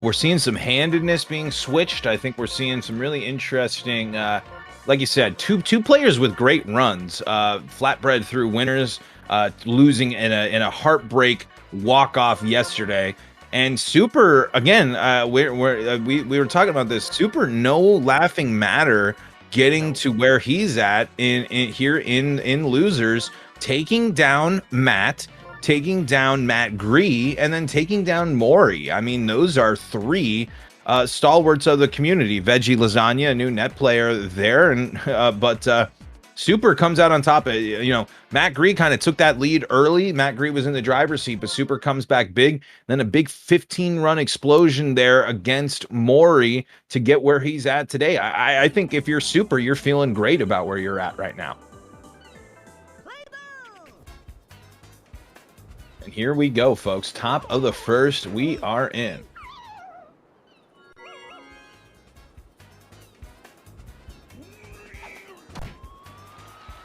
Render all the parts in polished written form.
We're seeing some handedness being switched. I think we're seeing some really interesting, like you said, two players with great runs. Flatbread through winners, losing in a heartbreak walk off yesterday. And Super again, we were talking about this. Super, no laughing matter, getting to where he's at in here in losers, taking down Matt, taking down Matt Gree, and then taking down Maury. I mean, those are three stalwarts of the community. Veggie Lasagna, a new net player there, and but Super comes out on top. You know, Matt Gree kind of took that lead early. Matt Gree was in the driver's seat, but Super comes back big. Then a big 15-run explosion there against Maury to get where he's at today. I think if you're Super, you're feeling great about where you're at right now. And here we go, folks. Top of the first, we are in.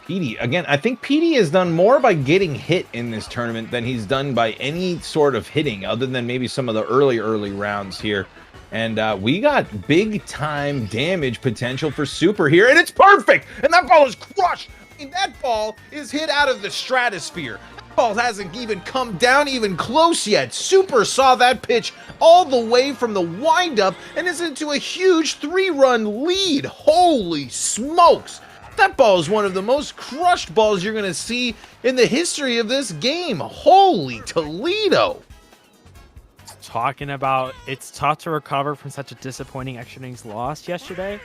Petey, again, I think Petey has done more by getting hit in this tournament than he's done by any sort of hitting, other than maybe some of the early rounds here. And we got big-time damage potential for Super here, and it's perfect! And that ball is crushed! I mean, that ball is hit out of the stratosphere. That ball hasn't even come down even close yet. Super saw that pitch all the way from the windup and is into a huge 3-run lead. Holy smokes! That ball is one of the most crushed balls you're going to see in the history of this game. Holy Toledo. Talking about it's tough to recover from such a disappointing extra innings loss yesterday.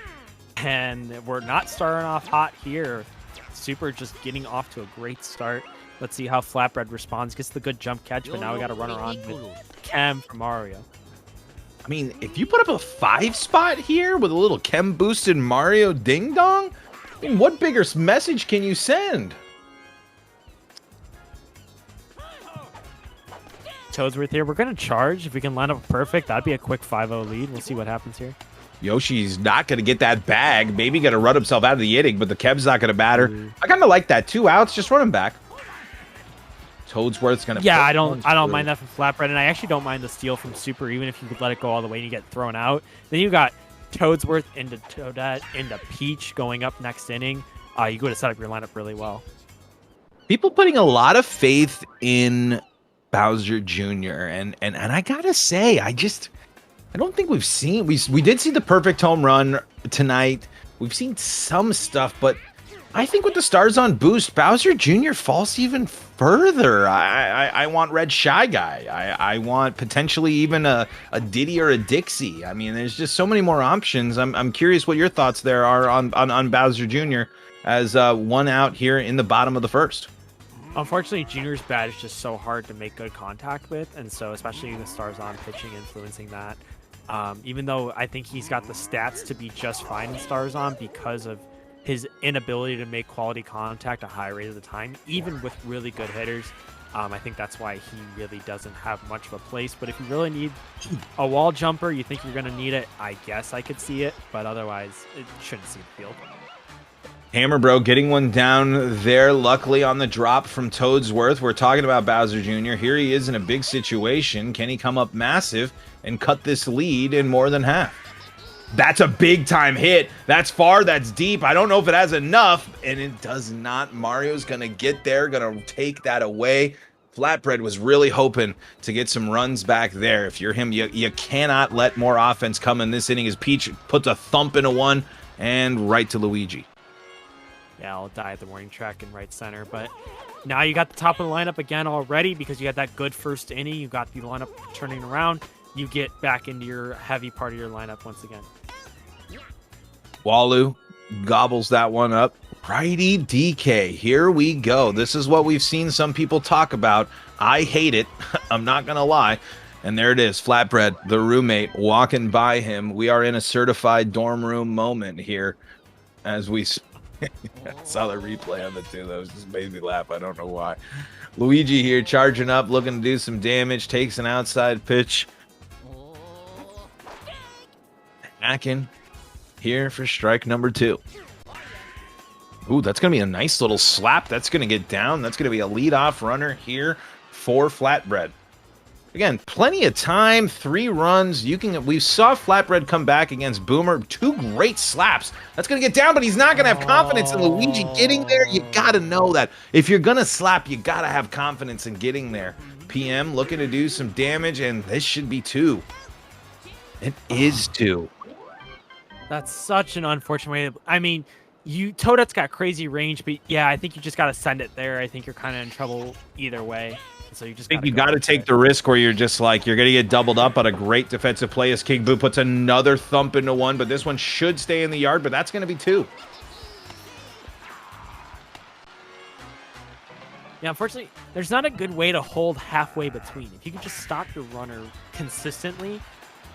And we're not starting off hot here. Super just getting off to a great start. Let's see how Flatbread responds. Gets the good jump catch, but now we got to run around with Chem from Mario. I mean, if you put up a 5 spot here with a little Chem boosted Mario ding dong, I mean, what bigger message can you send? Toadsworth here. We're going to charge. If we can line up perfect, that'd be a quick 5-0 lead. We'll see what happens here. Yoshi's not going to get that bag. Maybe going to run himself out of the inning, but the Kev's not going to matter. I kind of like that. 2 outs, just run him back. Toadsworth's going to... Yeah, I don't mind that from Flatbread, and I actually don't mind the steal from Super, even if you could let it go all the way and you get thrown out. Then you got Toadsworth into Toadette into Peach going up next inning. You go to set up your lineup really well. People putting a lot of faith in Bowser Jr. and I gotta say, I don't think we've seen we did see the perfect home run tonight. We've seen some stuff, but I think with the Stars on boost, Bowser Jr. falls even further. I want Red Shy Guy. I want potentially even a Diddy or a Dixie. I mean, there's just so many more options. I'm curious what your thoughts there are on Bowser Jr. as 1 out here in the bottom of the first. Unfortunately, Junior's bat is just so hard to make good contact with, and so especially the Stars on pitching influencing that. Even though I think he's got the stats to be just fine in Stars on because of his inability to make quality contact a high rate of the time, even with really good hitters. I think that's why he really doesn't have much of a place. But if you really need a wall jumper, you think you're going to need it, I guess I could see it. But otherwise, it shouldn't see the field. Hammer Bro getting one down there, luckily on the drop from Toadsworth. We're talking about Bowser Jr. Here he is in a big situation. Can he come up massive and cut this lead in more than half? That's a big-time hit. That's far, that's deep. I don't know if it has enough, and it does not. Mario's going to get there, going to take that away. Flatbread was really hoping to get some runs back there. If you're him, you cannot let more offense come in this inning as Peach puts a thump into one and right to Luigi. Yeah, I'll die at the warning track in right center, but now you got the top of the lineup again already because you had that good first inning. You got the lineup turning around. You get back into your heavy part of your lineup once again. Walu gobbles that one up. Righty DK, here we go. This is what we've seen some people talk about. I hate it. I'm not going to lie. And there it is, Flatbread, the roommate, walking by him. We are in a certified dorm room moment here as we saw the replay on the two. That was just made me laugh. I don't know why. Luigi here charging up, looking to do some damage, takes an outside pitch. Hacking here for strike number 2. Ooh, that's going to be a nice little slap. That's going to get down. That's going to be a leadoff runner here for Flatbread. Again, plenty of time, 3 runs. We saw Flatbread come back against Boomer. 2 great slaps. That's going to get down, but he's not going to have confidence in Luigi getting there. You got to know that. If you're going to slap, you got to have confidence in getting there. PM looking to do some damage, and this should be 2. It is 2. That's such an unfortunate way. I mean, Toadette's got crazy range, but yeah, I think you just got to send it there. I think you're kind of in trouble either way. So you just I think you got to take the risk where you're just like, you're going to get doubled up on a great defensive play as King Boo puts another thump into 1, but this one should stay in the yard, but that's going to be 2. Yeah, unfortunately, there's not a good way to hold halfway between. If you could just stop your runner consistently,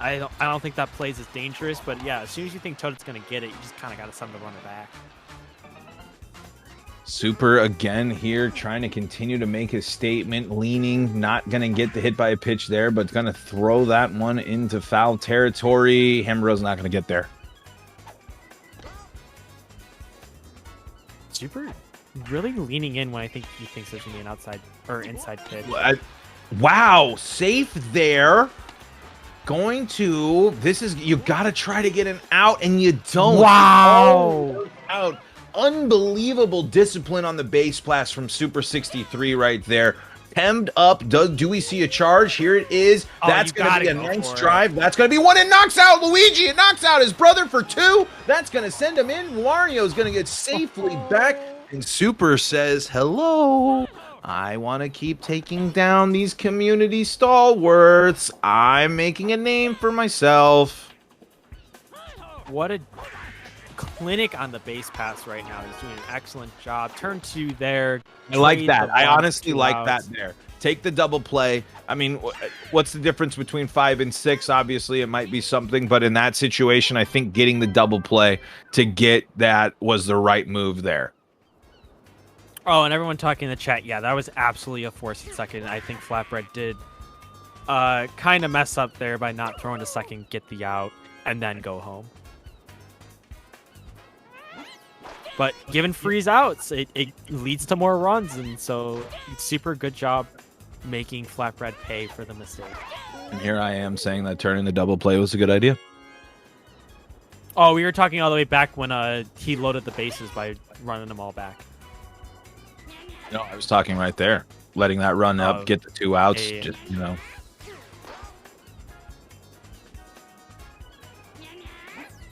I don't think that plays as dangerous, but yeah, as soon as you think Toadette's going to get it, you just kind of got to send the runner back. Super again here, trying to continue to make his statement, leaning, not going to get the hit by a pitch there, but going to throw that one into foul territory. Hammerell's not going to get there. Super really leaning in when I think he thinks there's going to be an outside or inside pitch. Wow, safe there. You got to try to get an out, and you don't. Wow. Out. Unbelievable discipline on the base blast from SUPER63 right there. Hemmed up. Do we see a charge? Here it is. That's going to be a nice drive. That's going to be 1. It knocks out Luigi. It knocks out his brother for 2. That's going to send him in. Wario's going to get safely back. And Super says, hello. I want to keep taking down these community stalwarts. I'm making a name for myself. What a clinic on the base pass right now. He's doing an excellent job. Turn 2 there. I like that. I honestly like that there. Take the double play. I mean, what's the difference between 5 and 6? Obviously, it might be something, but in that situation, I think getting the double play to get that was the right move there. Oh, and everyone talking in the chat, yeah, that was absolutely a forced second. I think Flatbread did kind of mess up there by not throwing to second, get the out, and then go home. But given freeze outs, it leads to more runs, and so super good job making Flatbread pay for the mistake. And here I am saying that turning the double play was a good idea. Oh, we were talking all the way back when he loaded the bases by running them all back. No, I was talking right there. Letting that run up, get the 2 outs, yeah. just, you know.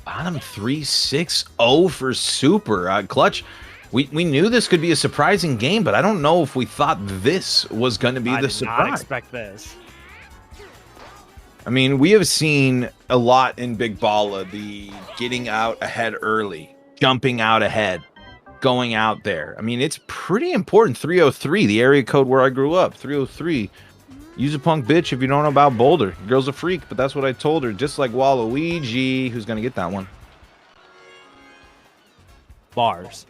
Bottom 3-6-0 for Super. Clutch, we knew this could be a surprising game, but I don't know if we thought this was going to be the surprise. I did not expect this. I mean, we have seen a lot in Big Balla, the getting out ahead early, jumping out ahead, going out there. I mean, it's pretty important. 303, the area code where I grew up. 303. Use a punk bitch if you don't know about Boulder. Girl's a freak, but that's what I told her. Just like Waluigi, who's going to get that one. Bars.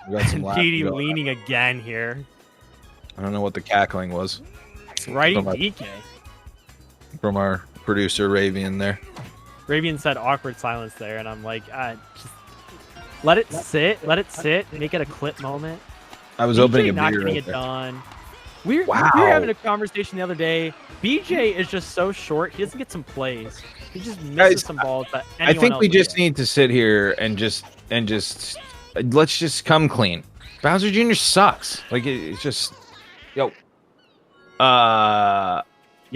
GD leaning again here. I don't know what the cackling was. Right, DK. From our producer, Ravian, there. Ravian said awkward silence there, and I'm like, just let it sit, make it a clip moment. I was opening a not beer getting right it there. done. We were having a conversation the other day. BJ is just so short. He doesn't get some plays. He just misses some balls. That I think we just need to sit here and just let's just come clean. Bowser Jr. sucks. Like it's just, yo,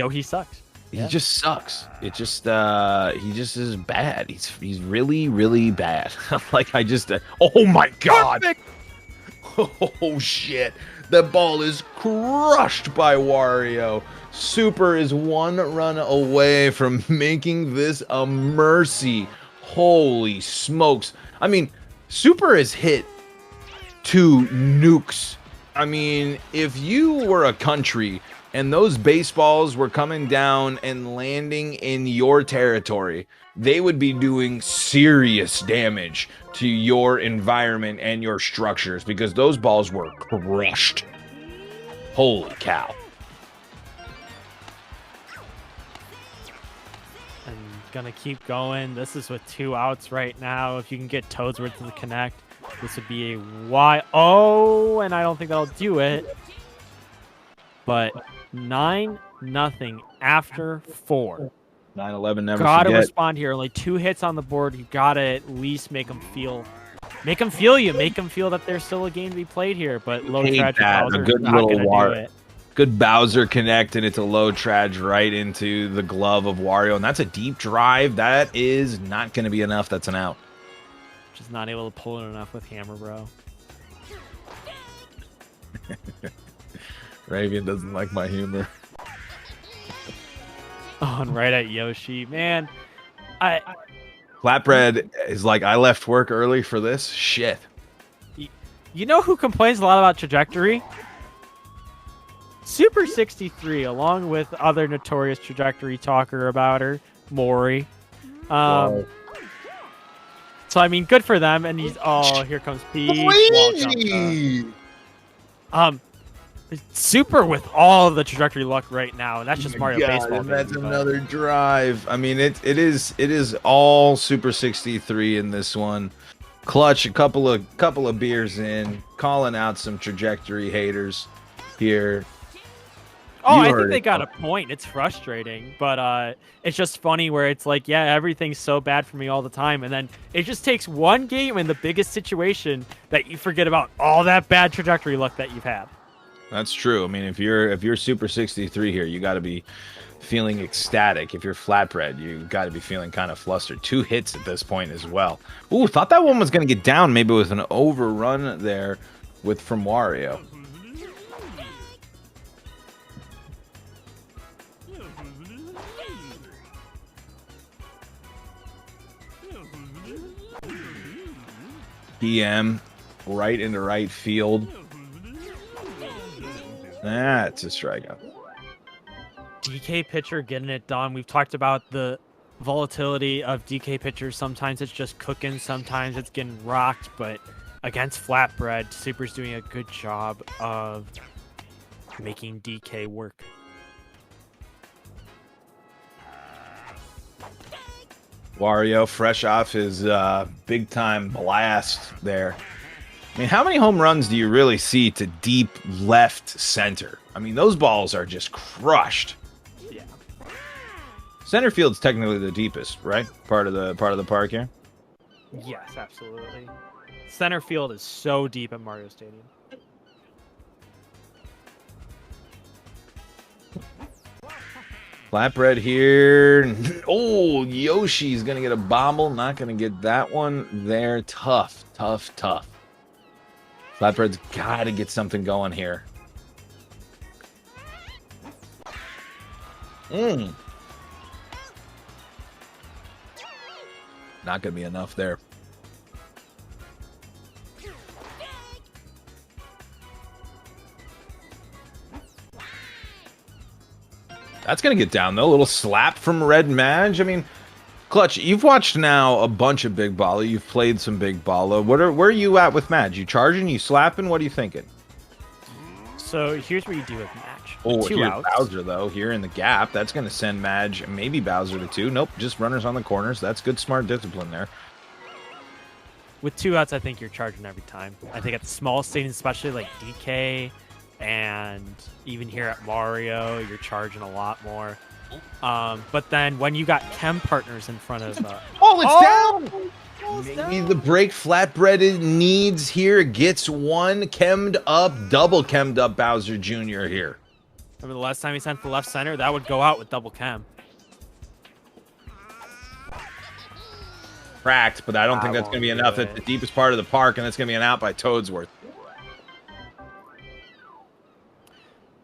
he sucks. He just sucks. It just he just is bad. He's really, really bad. Like I just oh my god. Perfect. Oh shit. The ball is crushed by Wario. Super is 1 run away from making this a mercy. Holy smokes. I mean, Super has hit 2 nukes. I mean, if you were a country and those baseballs were coming down and landing in your territory, they would be doing serious damage to your environment and your structures because those balls were crushed. Holy cow. And gonna keep going. This is with 2 outs right now. If you can get Toadsworth to the connect, this would be a wide. Oh, and I don't think that'll do it. But 9-0 after 4. 9-11 never Gotta forget. respond here. Only 2 hits on the board. You gotta at least make them feel. Make them feel you. Make them feel that there's still a game to be played here. But low tragic Bowser's good not little gonna do it. Good Bowser connect, and it's a low trage right into the glove of Wario, and that's a deep drive. That is not going to be enough. That's an out. Just not able to pull it enough with Hammer Bro. Ravian doesn't like my humor. Oh, and right at Yoshi, man. Flatbread is like, I left work early for this shit. You know who complains a lot about trajectory? SUPER63, along with other notorious trajectory talker about her, Mori. So I mean, good for them. And he's here comes Peach. Super with all the trajectory luck right now, and that's just Mario Baseball. And that's another drive. I mean, it is all SUPER63 in this one. Clutch, a couple of beers in, calling out some trajectory haters here. Oh, I think they got a point. It's frustrating, but it's just funny where it's like, yeah, everything's so bad for me all the time, and then it just takes one game in the biggest situation that you forget about all that bad trajectory luck that you've had. That's true. I mean, if you're SUPER63 here, you got to be feeling ecstatic. If you're Flatbread, you got to be feeling kind of flustered. 2 hits at this point as well. Ooh, thought that one was going to get down, maybe with an overrun there from Wario. PM right into right field. That's a strikeout. DK pitcher getting it done. We've talked about the volatility of DK pitchers. Sometimes it's just cooking, sometimes it's getting rocked, but against Flatbread, Super's doing a good job of making DK work. Wario, fresh off his big-time blast there. I mean, how many home runs do you really see to deep left center? I mean, those balls are just crushed. Yeah. Center field's technically the deepest, right? Part of the park here. Yes, absolutely. Center field is so deep at Mario Stadium. Flatbread here. Oh, Yoshi's going to get a bobble. Not going to get that one there. Tough, tough, tough. Flatbread's got to get something going here. Not going to be enough there. That's going to get down, though. A little slap from Red Madge. I mean, Clutch, you've watched now a bunch of Big Balla. You've played some Big Balla. Where are you at with Madge? You charging? You slapping? What are you thinking? So here's what you do with Madge. Oh, 2 outs. Bowser, though, here in the gap. That's going to send Madge, maybe Bowser to 2. Nope, just runners on the corners. That's good, smart discipline there. With 2 outs, I think you're charging every time. I think at the small stadiums, especially like DK, and even here at Mario, you're charging a lot more. But then when you got chem partners in front of... Down! Maybe the break Flatbread needs here. Gets one chemmed up, double chemmed up Bowser Jr. here. Remember the last time he sent the left center? That would go out with double chem. Cracked, but I don't think that's going to be enough at the deepest part of the park, and that's going to be an out by Toadsworth.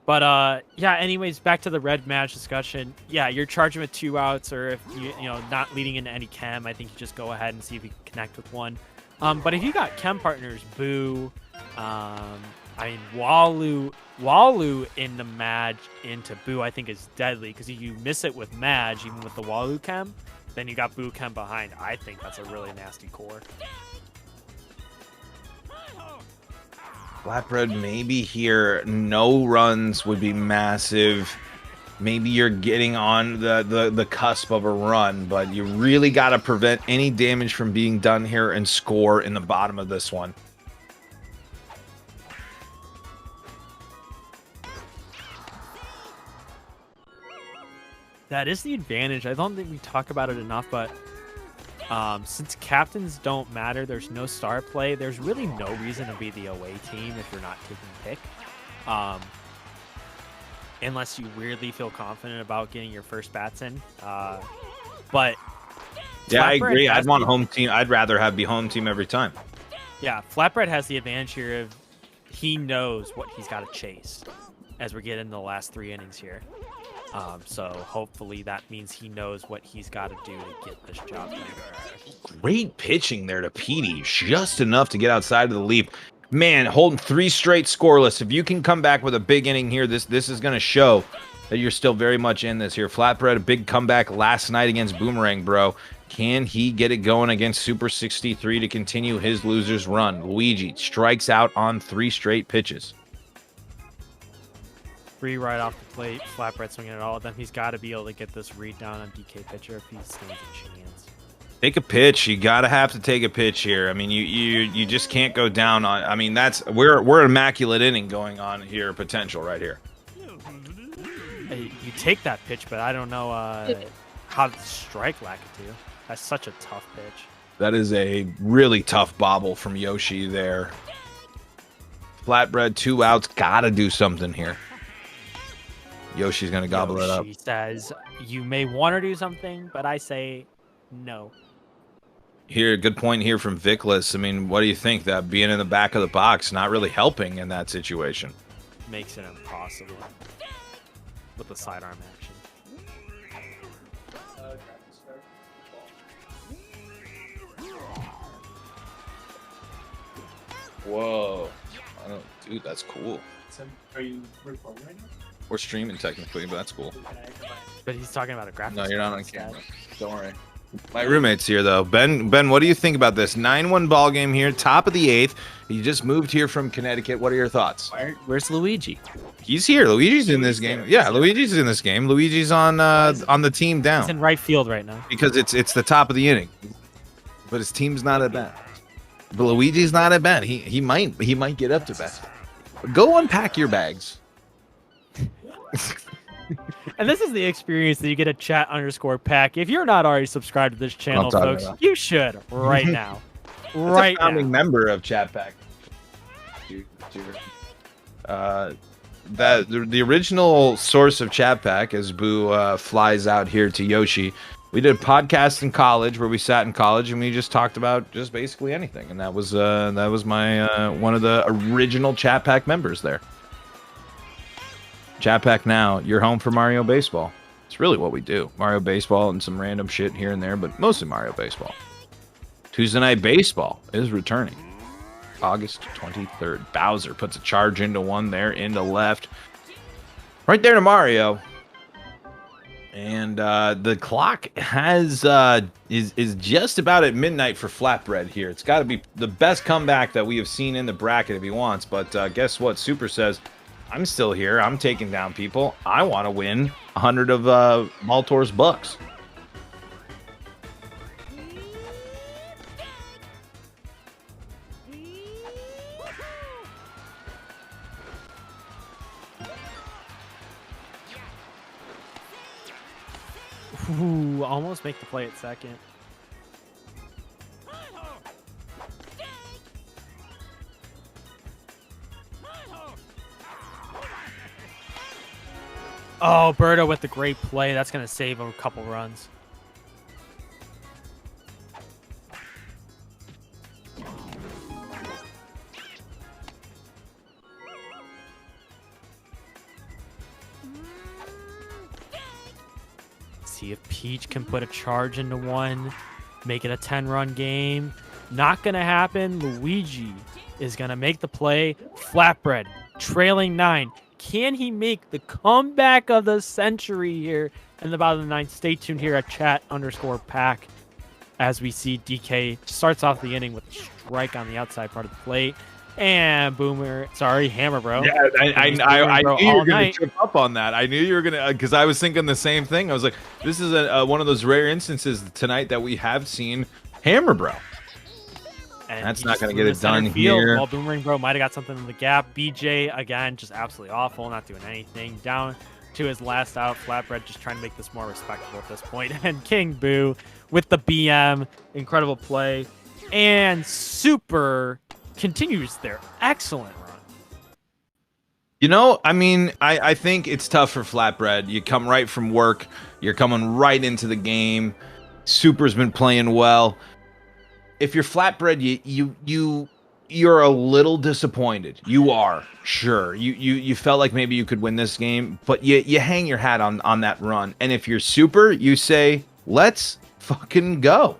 But yeah, anyways, back to the Red Madge discussion. Yeah, you're charging with 2 outs, or if you not leading into any chem, I think you just go ahead and see if you can connect with one. But if you got chem partners, Boo, I mean Walu in the Madge into Boo, I think is deadly, because if you miss it with Madge, even with the Walu chem, then you got Boo chem behind. I think that's a really nasty core. Flatbread maybe here. No runs would be massive. maybe you're getting on the cusp of a run, but you really got to prevent any damage from being done here and score in the bottom of this one. That is the advantage. I don't think we talk about it enough, but since captains don't matter, there's no star play, there's really no reason to be the away team if you're not taking pick. Unless you really feel confident about getting your first bats in. But yeah, I agree. I'd want the home team. I'd rather be home team every time. Yeah, Flatbread has the advantage here of he knows what he's got to chase as we're getting the last 3 innings here. So hopefully that means he knows what he's got to do to get this job done. Great pitching there to Petey. Just enough to get outside of the leap. Man, holding 3 straight scoreless. If you can come back with a big inning here, this is going to show that you're still very much in this here. Flatbread, a big comeback last night against Boomerang, bro. Can he get it going against Super63 to continue his loser's run? Luigi strikes out on 3 straight pitches. 3 right off the plate. Flatbread swinging at all of them. He's got to be able to get this read down on DK pitcher if he stands a chance. Take a pitch. You gotta have to take a pitch here. I mean, you just can't go down on. I mean, we're immaculate inning going on here. Potential right here. Hey, you take that pitch, but I don't know how to strike Lakitu. That's such a tough pitch. That is a really tough bobble from Yoshi there. Flatbread, 2 outs. Gotta do something here. Yoshi's gonna gobble it up. Yoshi says you may want to do something, but I say no. Here, good point here from Vickless. I mean, what do you think? That being in the back of the box not really helping in that situation. Makes it impossible with the sidearm action. Whoa. Dude, that's cool. Are you recording right now? We're streaming technically, but that's cool. But he's talking about a graphics. No, you're not on instead. camera. Don't worry. My roommate's here, though. Ben, what do you think about this? 9-1 ball game here, top of the 8th. You just moved here from Connecticut. What are your thoughts? Where's Luigi? He's here. Luigi's in this game. Yeah, Luigi's in this game. Luigi's on the team down. He's in right field right now. Because it's the top of the inning. But his team's not at bat. But Luigi's not at bat. He might get up to bat. Go unpack your bags. And this is the experience that you get at chat_pack. If you're not already subscribed to this channel, folks, you should right now. Right now. Founding member of Chat Pack. The original source of Chat Pack, as Boo flies out here to Yoshi. We did a podcast in college where we sat in college and we just talked about just basically anything, and that was my one of the original Chat Pack members there. Chat Pack now, you're home for Mario Baseball. It's really what we do. Mario Baseball and some random shit here and there, but mostly Mario Baseball. Tuesday Night Baseball is returning. August 23rd. Bowser puts a charge into one there, into left. Right there to Mario. And the clock has is just about at midnight for Flatbread here. It's got to be the best comeback that we have seen in the bracket if he wants. But guess what? Super says, I'm still here. I'm taking down people. I want to win 100 of Maltor's bucks. Ooh, almost make the play at second. Oh, Berto with the great play. That's going to save him a couple runs. See if Peach can put a charge into one, make it a 10-run game. Not going to happen. Luigi is going to make the play. Flatbread trailing 9. Can he make the comeback of the century here in the bottom of the 9th? Stay tuned here at chat_pack as we see DK starts off the inning with a strike on the outside part of the plate. And Hammer Bro. Yeah, I Bro knew you all were gonna night. trip up on that. I knew you were gonna, because I was thinking the same thing. I was like, this is one of those rare instances tonight that we have seen Hammer Bro. And That's he not just gonna threw get to it done center field. here. Well, Boomerang Bro might have got something in the gap. BJ again, just absolutely awful, not doing anything. Down to his last out. Flatbread just trying to make this more respectable at this point. And King Boo with the BM, incredible play, and Super continues their excellent run. You know, I mean, I think it's tough for Flatbread. You come right from work, you're coming right into the game. Super's been playing well. If you're Flatbread, you're a little disappointed. You are, sure. You felt like maybe you could win this game, but you hang your hat on that run. And if you're Super, you say, let's fucking go.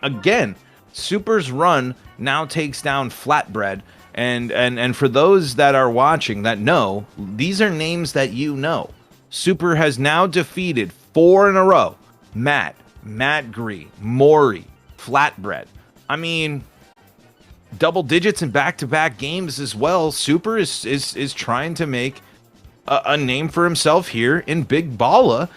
Again, Super's run now takes down Flatbread. And for those that are watching that know, these are names that you know. Super has now defeated 4 in a row. Matt Gree, Maury, Flatbread. I mean, double digits in back-to-back games as well. Super is trying to make a name for himself here in Big Balla.